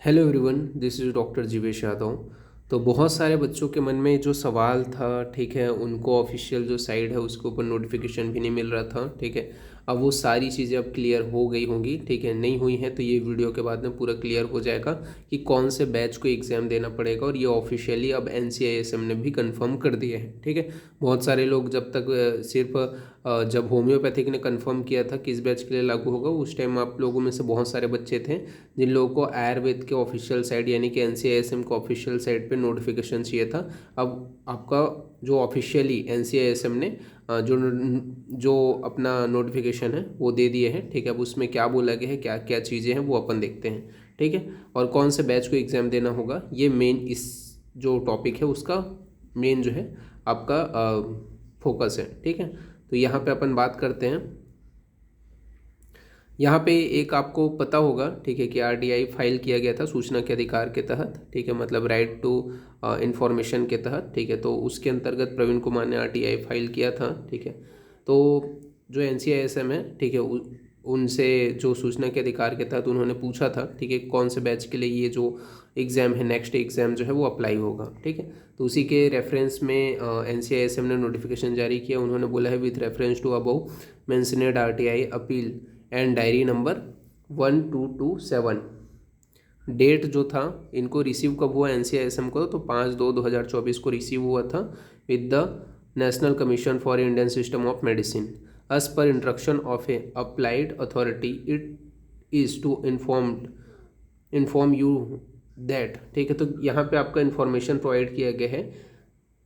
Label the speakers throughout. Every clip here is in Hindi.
Speaker 1: Hello everyone, this is doctor Jeevesh Yadav. तो बहुत सारे बच्चों के मन में जो सवाल था, ठीक है, उनको ऑफिशियल जो साइट है उसके ऊपर नोटिफिकेशन भी नहीं मिल रहा था, ठीक है। अब वो सारी चीज़ें अब क्लियर हो गई होंगी, ठीक है। नहीं हुई हैं तो ये वीडियो के बाद में पूरा क्लियर हो जाएगा कि कौन से बैच को एग्ज़ाम देना पड़ेगा, और ये ऑफिशियली अब NCISM ने भी कंफर्म कर दिया है, ठीक है। बहुत सारे लोग जब तक सिर्फ जब होम्योपैथिक ने कंफर्म किया था किस बैच के लिए लागू होगा, उस टाइम आप लोगों में से बहुत सारे बच्चे थे जिन लोगों को आयुर्वेद के ऑफिशियल साइट यानी कि NCISM के ऑफिशियल साइट पे नोटिफिकेशन चाहिए था। अब आपका जो ऑफिशियली NCISM ने जो जो अपना नोटिफिकेशन है वो दे दिए हैं, ठीक है। अब उसमें क्या बोला गया है, क्या क्या चीज़ें हैं, वो अपन देखते हैं, ठीक है। और कौन से बैच को एग्ज़ाम देना होगा, ये मेन इस जो टॉपिक है उसका मेन जो है आपका फोकस है, ठीक है। तो यहाँ पे अपन बात करते हैं। यहाँ पे एक आपको पता होगा, ठीक है, कि RTI फाइल किया गया था सूचना के अधिकार के तहत, ठीक है, मतलब राइट टू इंफॉर्मेशन के तहत, ठीक है। तो उसके अंतर्गत प्रवीण कुमार ने RTI फाइल किया था, ठीक है। तो जो NCISM है, ठीक है, उनसे जो सूचना के अधिकार के तहत उन्होंने पूछा था, ठीक है, कौन से बैच के लिए ये जो एग्ज़ाम है, नेक्स्ट एग्ज़ाम जो है वो अप्लाई होगा, ठीक है। तो उसी के रेफरेंस में NCISM ने नोटिफिकेशन जारी किया। उन्होंने बोला है with reference to above mentioned RTI appeal and diary number 1227। Date जो था इनको रिसीव कब हुआ NCISM को, तो 5/2/2024 को रिसीव हुआ था with the national commission for Indian system of medicine as per instruction of a applied authority. It is to inform you that, ठीक है। तो यहाँ पे आपका इन्फॉर्मेशन प्रोवाइड किया गया है।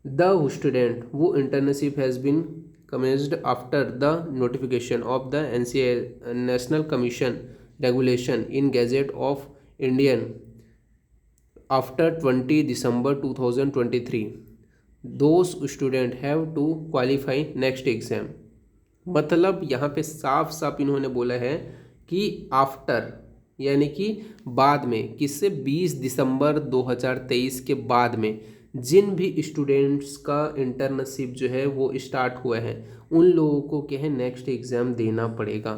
Speaker 1: द स्टूडेंट वो internship has been commenced after the notification of the NCI National Commission regulation in Gazette of Indian after 20 December 2023. Those students have to qualify next exam। मतलब यहाँ पे साफ साफ इन्होंने बोला है कि आफ्टर यानी कि बाद में, किससे, 20 दिसंबर 2023 के बाद में जिन भी स्टूडेंट्स का इंटर्नशिप जो है वो स्टार्ट हुआ है उन लोगों को क्या है, नेक्स्ट एग्ज़ाम देना पड़ेगा।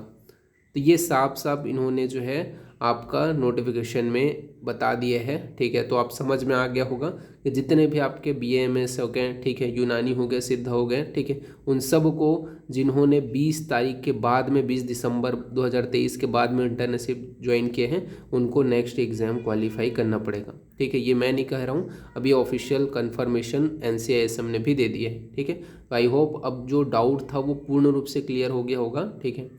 Speaker 1: तो ये साफ साफ इन्होंने जो है आपका नोटिफिकेशन में बता दिया है, ठीक है। तो आप समझ में आ गया होगा कि जितने भी आपके BAMS हो गए, ठीक है, यूनानी हो गए, सिद्ध हो गए, ठीक है, उन सब को जिन्होंने 20 तारीख के बाद में, 20 दिसंबर 2023 के बाद में इंटर्नशिप ज्वाइन किए हैं, उनको नेक्स्ट एग्ज़ाम क्वालिफाई करना पड़ेगा, ठीक है। ये मैं नहीं कह रहा हूँ, अभी ऑफिशियल कन्फर्मेशन NCISM ने भी दे दिया है, ठीक है। तो आई होप अब जो डाउट था वो पूर्ण रूप से क्लियर हो गया होगा, ठीक है।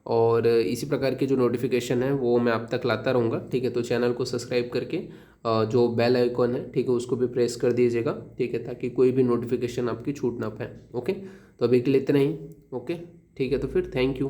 Speaker 1: और इसी प्रकार के जो नोटिफिकेशन है वो मैं आप तक लाता रहूँगा, ठीक है। तो चैनल को सब्सक्राइब करके जो बेल आइकॉन है, ठीक है, उसको भी प्रेस कर दीजिएगा, ठीक है, ताकि कोई भी नोटिफिकेशन आपकी छूट ना पाए। ओके, तो अभी के लिए इतना ही। ओके, ठीक है, तो फिर थैंक यू।